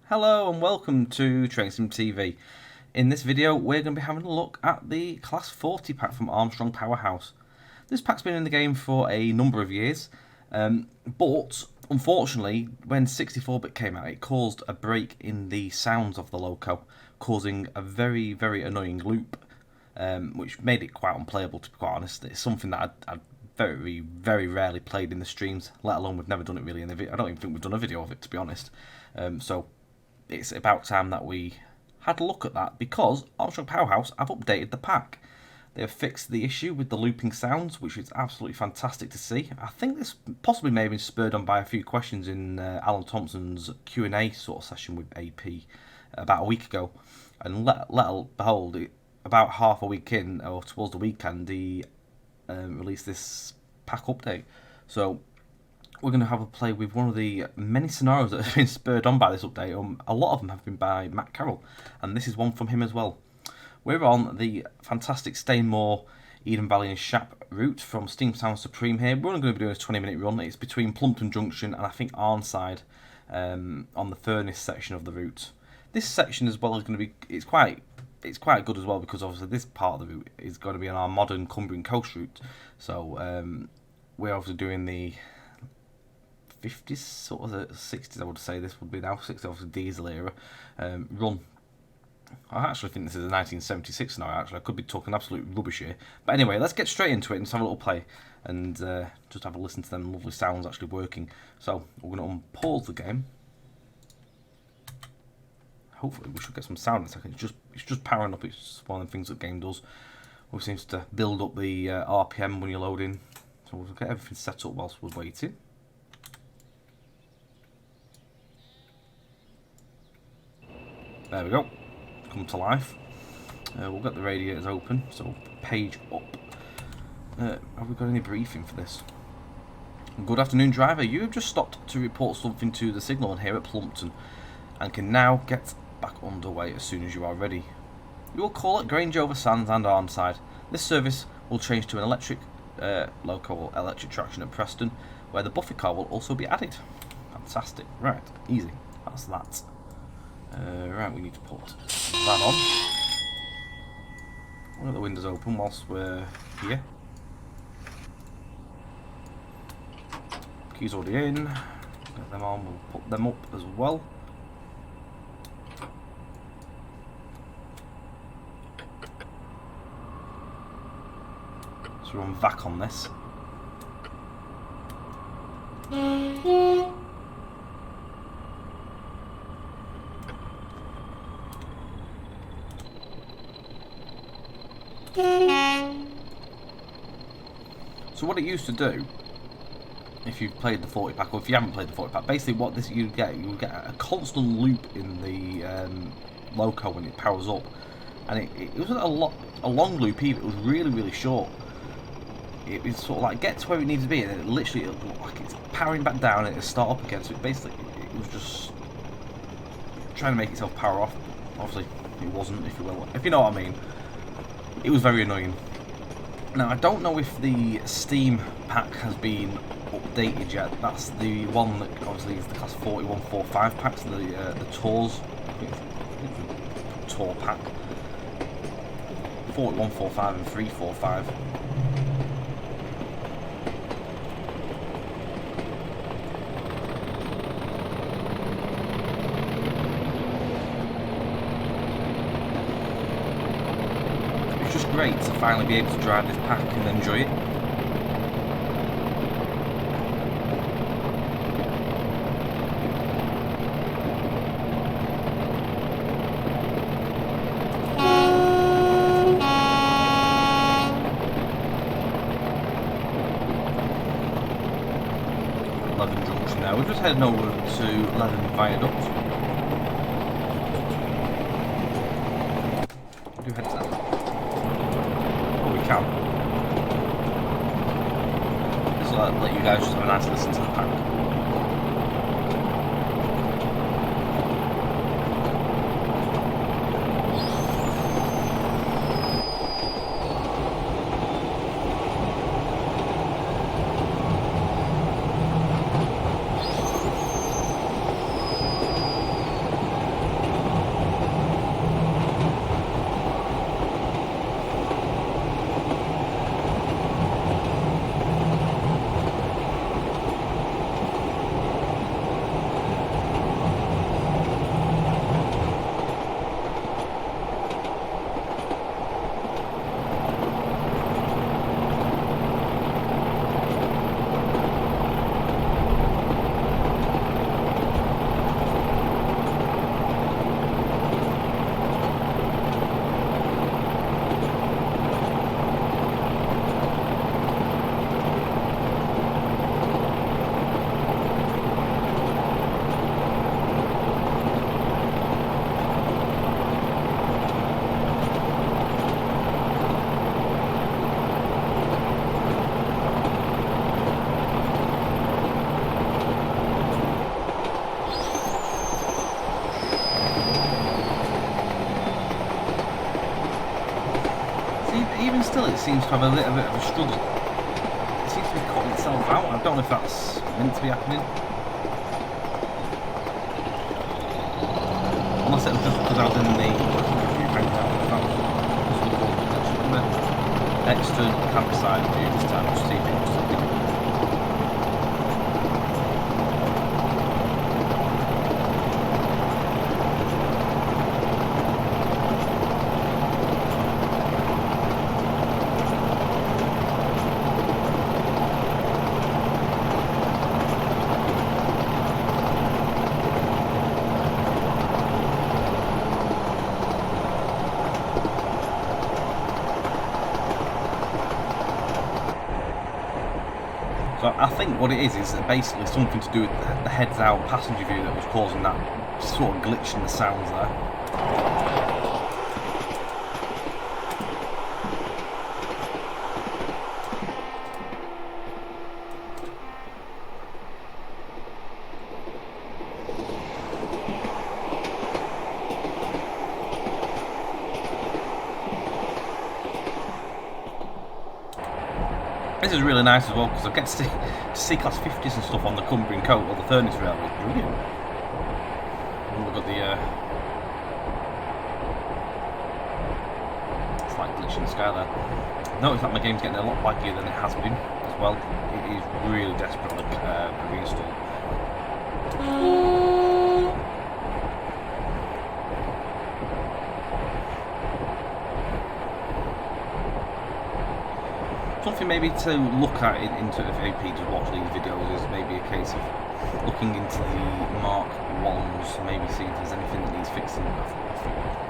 Hello and welcome to Train Sim TV. In this video we're going to be having a look at the Class 40 pack from Armstrong Powerhouse. This pack's been in the game for a number of years, but unfortunately when 64-bit came out it caused a break in the sounds of the Loco, causing a very annoying loop, which made it quite unplayable, to be quite honest. It's something that I'd very rarely played in the streams, let alone we've never done it really in the video. I don't even think we've done a video of it, to be honest. So it's about time that we had a look at that, because Armstrong Powerhouse have updated the pack. They have fixed the issue with the looping sounds, which is absolutely fantastic to see. I think this possibly may have been spurred on by a few questions in Alan Thompson's Q&A sort of session with AP about a week ago. And behold, about half a week in, or towards the weekend, he released this pack update. So we're going to have a play with one of the many scenarios that have been spurred on by this update. A lot of them have been by Matt Carroll, and this is one from him as well. We're on the fantastic Stainmore, Eden Valley and Shap route from Steamtown Supreme here. We're only going to be doing a 20-minute run. It's between Plumpton Junction and I think Arnside, on the Furness section of the route. This section as well is going to be, it's quite good as well, because obviously this part of the route is going to be on our modern Cumbrian coast route. So we're obviously doing the 50s, sort of the 60s, I would say this would be now, 60s, obviously diesel era run. I actually think this is a 1976 now, actually. I could be talking absolute rubbish here. But anyway, let's get straight into it and just have a little play and just have a listen to them lovely sounds actually working. So we're going to unpause the game. Hopefully we should get some sound in a second. It's just powering up. It's one of the things that the game does. It seems to build up the RPM when you load in. So we'll get everything set up whilst we're waiting. There we go. Come to life. We'll get the radiators open. So page up. Have we got any briefing for this? Good afternoon, driver. You have just stopped to report something to the signal here at Plumpton and can now get back underway as soon as you are ready. You will call at Grange over Sands and Arnside. This service will change to an electric local electric traction at Preston, where the buffer car will also be added. Fantastic. Right, easy. That's that. Right, we need to put that on. We'll get the windows open whilst we're here. Keys already in. Get them on. We'll put them up as well. So we're on VAC on this. So what it used to do, if you've played the 40 pack, or if you haven't played the 40 pack, basically what this you get a constant loop in the Loco when it powers up, and it wasn't a long loop either. It was really short. It was sort of like get to where it needs to be, and then it literally looked like it's powering back down and it start up again. So it basically it was just trying to make itself power off. Obviously it wasn't, if you know what I mean. It was very annoying. Now I don't know if the Steam pack has been updated yet. That's the one that obviously is the Class 4145 packs, the tours. I think it's the tour pack. 4145 and 345. Just great to finally be able to drive this pack and enjoy it. Leven Junction now. We're just heading over to Leven Viaduct. Do head to that. Can. So I'll let you guys just have a nice listen to the pack. seems to have a little bit of a struggle. It seems to be cutting itself out. I don't know if that's meant to be happening. Unless it was just because I was in the external camera side view this time, just see if it was something. So I think what it is basically something to do with the heads out passenger view that was causing that sort of glitch in the sounds there. This is really nice as well because I get to see class 50s and stuff on the Cumbrian Coat or the Furness Railway. Brilliant. And we've got the slight glitch in the sky there. Notice that my game's getting a lot laggier than it has been as well. It is really desperately a reinstall. Something maybe to look at in terms of AP to watch these videos is maybe a case of looking into the Mark 1s, maybe see if there's anything that needs fixing off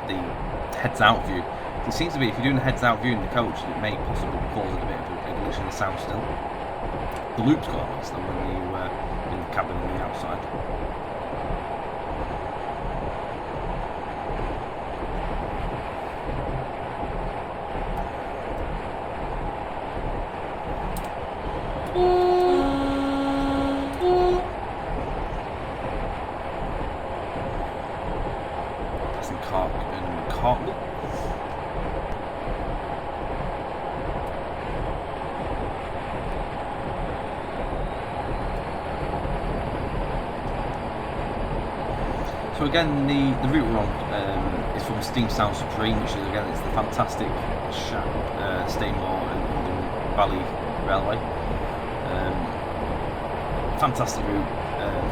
the heads out view. It seems to be if you're doing a heads out view in the coach, it may possibly be causing a bit of a glitch in the sound still. The loop's got at least then when you in the cabin on the outside. So again, the route we're on is from Steam Sound Supreme, which is again it's the fantastic Stainmore and Valley Railway. Fantastic route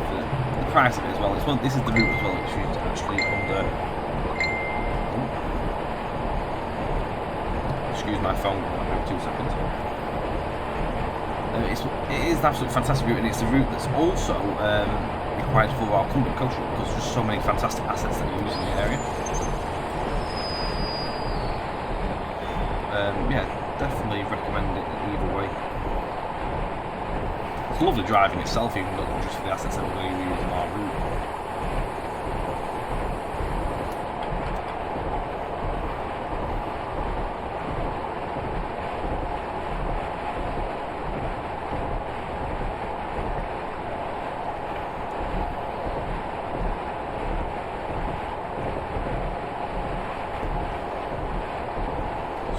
for the price of it as well. This is the route as well, which is actually under. Excuse my phone. Maybe 2 seconds. It is an absolutely fantastic route, and it's a route that's also required for our Cumbrian coach route because there's so many fantastic assets that you use in the area. Yeah, definitely recommend it either way. It's lovely driving itself, even not just for the assets that we're going to use on our route.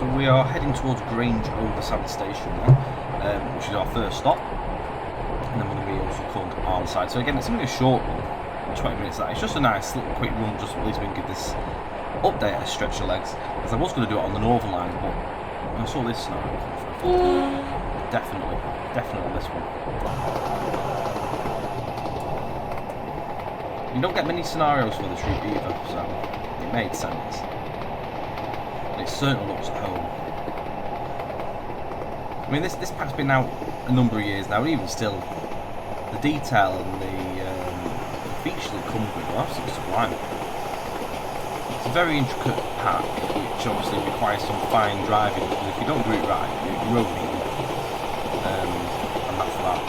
So we are heading towards Grange over Sand Station now, which is our first stop, and then we're going to be also called Armside. So again, it's going to be a short one, 20 minutes. That it's just a nice little quick run, just at least we can give this update a stretch of legs. As I was going to do it on the Northern Line, but when I saw this scenario, definitely this one. You don't get many scenarios for this route either, so it made sense. It certainly looks at home. I mean, this pack's been out a number of years now, even still, the detail and the features that come with it are absolutely sublime. It's a very intricate pack, which obviously requires some fine driving, because if you don't do it right, you won't need it. And that's that.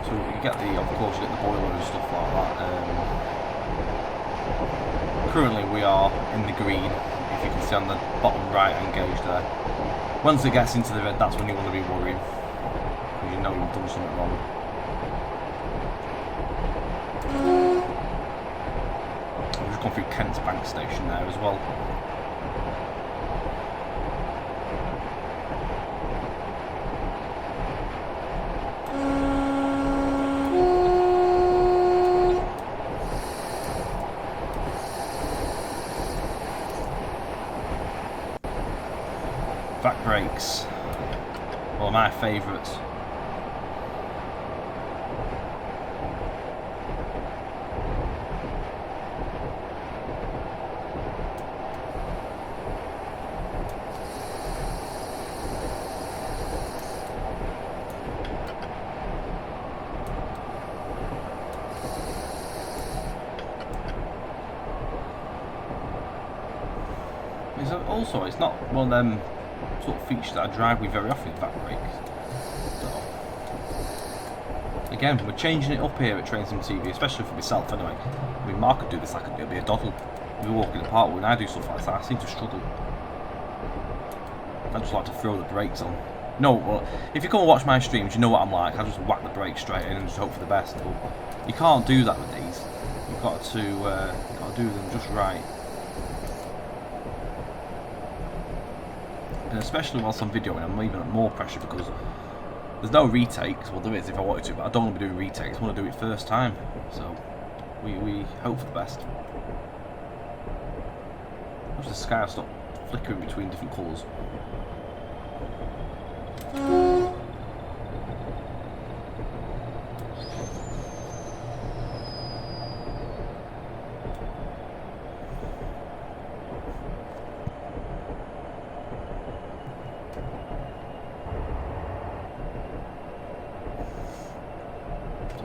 So you get the, of course, you get the boiler and stuff like that. Currently we are in the green, if you can see on the bottom right hand gauge there. Once it gets into the red, that's when you want to be worrying, because you know you've done something wrong. I've just gone through Kent's Bank Station there as well. Back brakes, one of my favourites. Also, it's not one of them sort of features that I drive with very often, back brakes. So, again, we're changing it up here at Train Sim TV, especially for myself anyway. I mean, Mark could do this like it'd be a doddle. We walk in the park when I do stuff like that, I seem to struggle. I just like to throw the brakes on. No, well, if you come and watch my streams, you know what I'm like. I just whack the brakes straight in and just hope for the best. But you can't do that with these. You've got to do them just right. And especially whilst I'm videoing, I'm even at more pressure because there's no retakes. Well, there is if I wanted to, but I don't want to be doing retakes. I want to do it first time. So we hope for the best. Watch the sky stop flickering between different colours.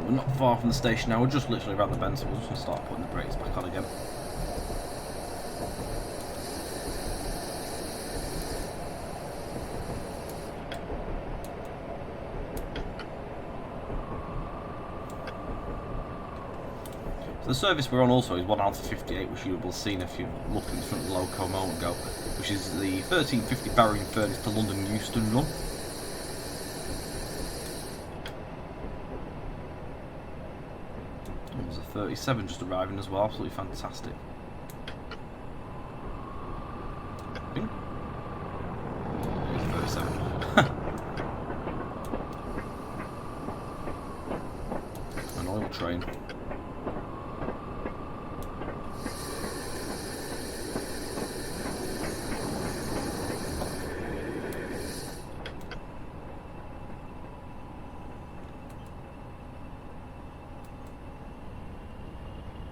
We're not far from the station now, we're just literally around the bend, so we're just going to start putting the brakes back on again. So the service we're on also is 1 Alpha 58, which you will have seen if you looked in front of the Loco a moment ago, which is the 1350 Barry and Furness to London Euston run. There's a 37 just arriving as well, absolutely fantastic. It's 37. An oil train.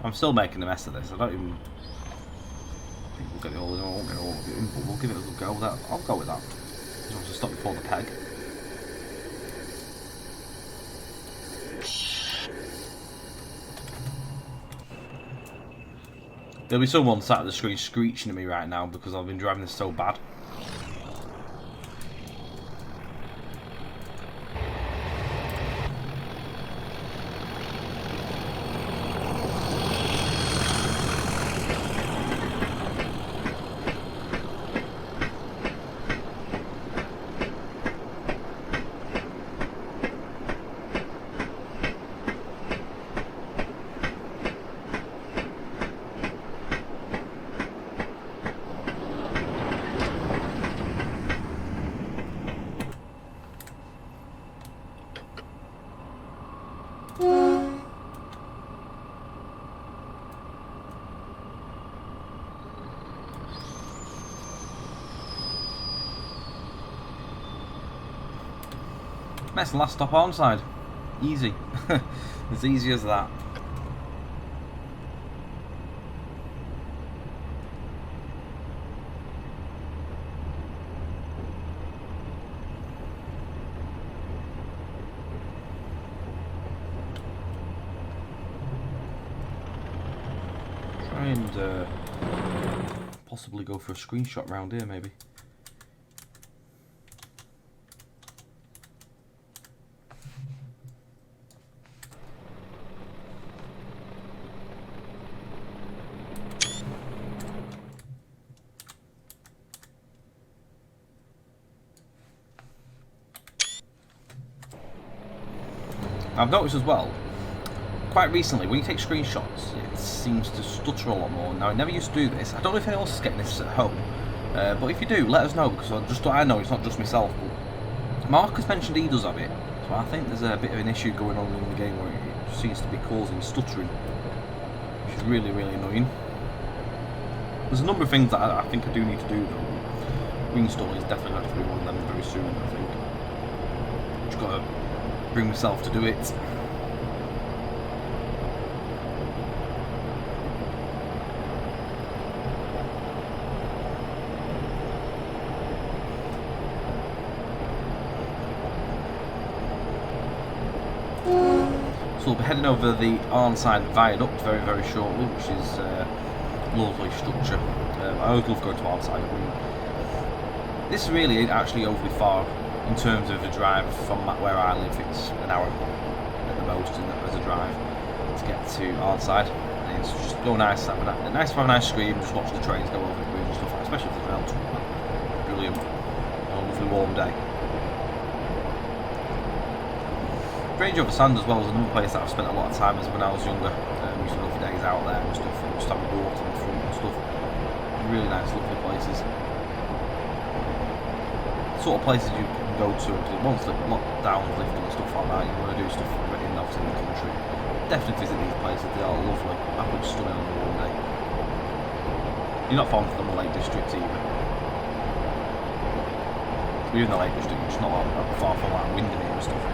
I'm still making a mess of this. I don't even think we'll get it all in. I won't get it all in, but we'll give it a good go. I'll go with that. Just want to stop before the peg. There'll be someone sat at the screen screeching at me right now because I've been driving this so bad. That's the last stop Armside. Easy. As easy as that. Try and possibly go for a screenshot round here maybe. I've noticed as well, quite recently, when you take screenshots, it seems to stutter a lot more. Now, I never used to do this. I don't know if anyone else is getting this at home, but if you do, let us know, because I know it's not just myself. But Mark has mentioned he does have it, so I think there's a bit of an issue going on in the game where it seems to be causing stuttering, which is really, really annoying. There's a number of things that I think I do need to do, though. Reinstall is definitely going to have to be one of them very soon, I think. Just got to bring myself to do it. So we'll be heading over the Arnside Viaduct very, very shortly, which is a lovely structure. I always love going to Arnside. I mean, this really ain't actually overly far in terms of the drive from where I live. It's an hour at the most as a drive to get to Arnside. And it's just go nice to have a nice scream, just watch the trains go over the bridge and stuff like that, especially if there's an L2. Brilliant. A lovely warm day. Range over Sand as well is another place that I've spent a lot of time as when I was younger. Used to go for days out there and stuff, and just having water in front and stuff. Really nice, lovely places. Sort of places you can go to once the lockdown lifted and stuff like that. You want to do stuff in the country. Definitely visit these places. They are lovely, absolutely stunning on a warm day. You're not far from the Lake District either. You're in the Lake District, it's not far from like Windermere and stuff.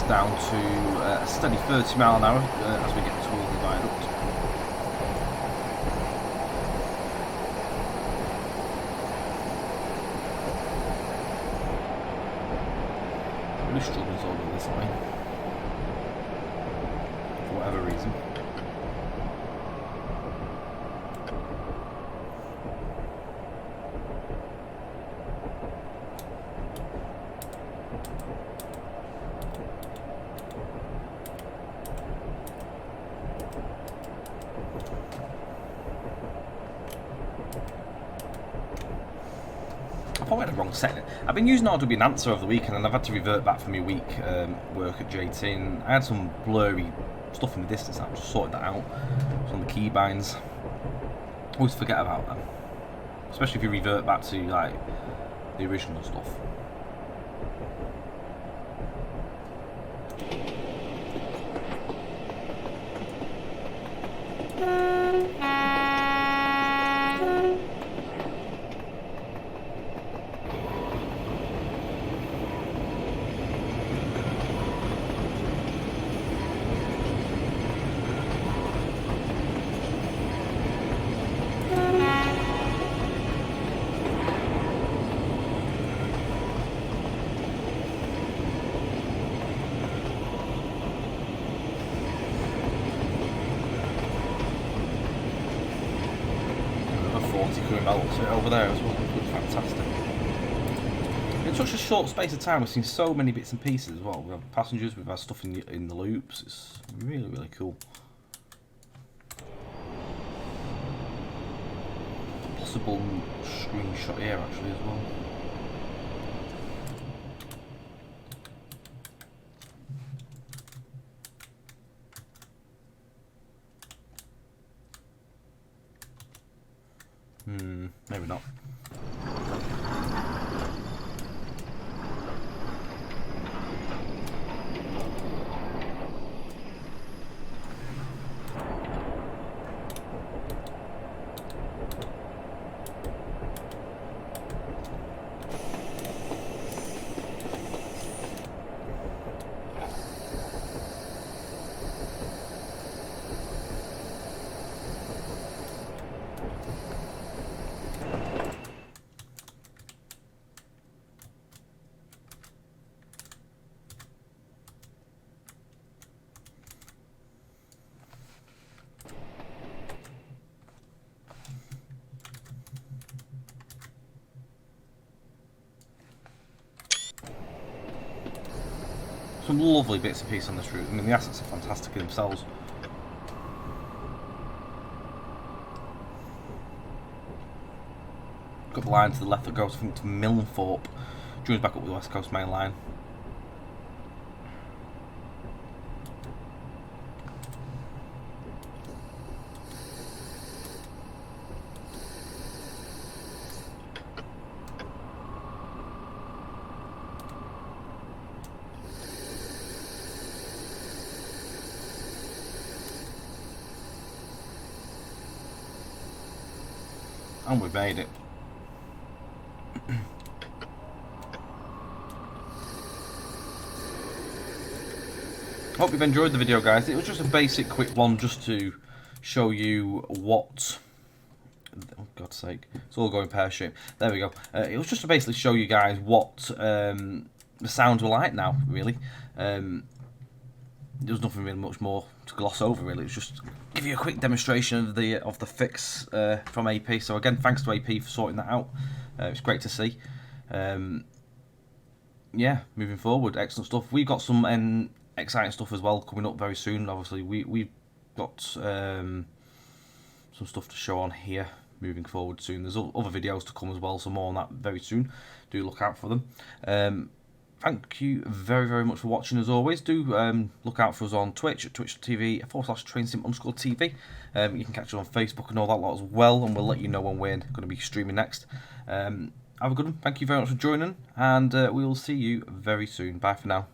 Down to a steady 30 mile an hour as we get towards the viaduct. Really struggling to over this way for whatever reason. I had the wrong setting. I've been using Adobe Enhancer over the weekend and I've had to revert back from my week work at JT, and I had some blurry stuff in the distance. I just sorted that out. It's on the keybinds. Always forget about them, especially if you revert back to like the original stuff. Over there as well, looks fantastic. In such a short space of time, we've seen so many bits and pieces as well. We've had passengers, we've had stuff in the loops. It's really, really cool. Possible screenshot here actually as well. Maybe not. Some lovely bits of piece on this route. I mean, the assets are fantastic in themselves. Got the line to the left that goes, I think, to Milnthorpe. Joins back up with the West Coast Main Line. And we've made it. Hope you've enjoyed the video, guys. It was just a basic quick one just to show you what... Oh, God's sake. It's all going pear-shaped. There we go. It was just to basically show you guys what the sounds were like now, really. There was nothing really much more to gloss over, really. It was just give you a quick demonstration of the fix from AP. So again, thanks to AP for sorting that out. It's great to see. Yeah, moving forward, excellent stuff. We've got some exciting stuff as well coming up very soon. Obviously, we've got some stuff to show on here moving forward soon. There's other videos to come as well, so more on that very soon. Do look out for them. Thank you very, very much for watching as always. Do look out for us on Twitch at twitch.tv/trainsim_TV. You can catch us on Facebook and all that lot as well, and we'll let you know when we're going to be streaming next. Have a good one. Thank you very much for joining, and we will see you very soon. Bye for now.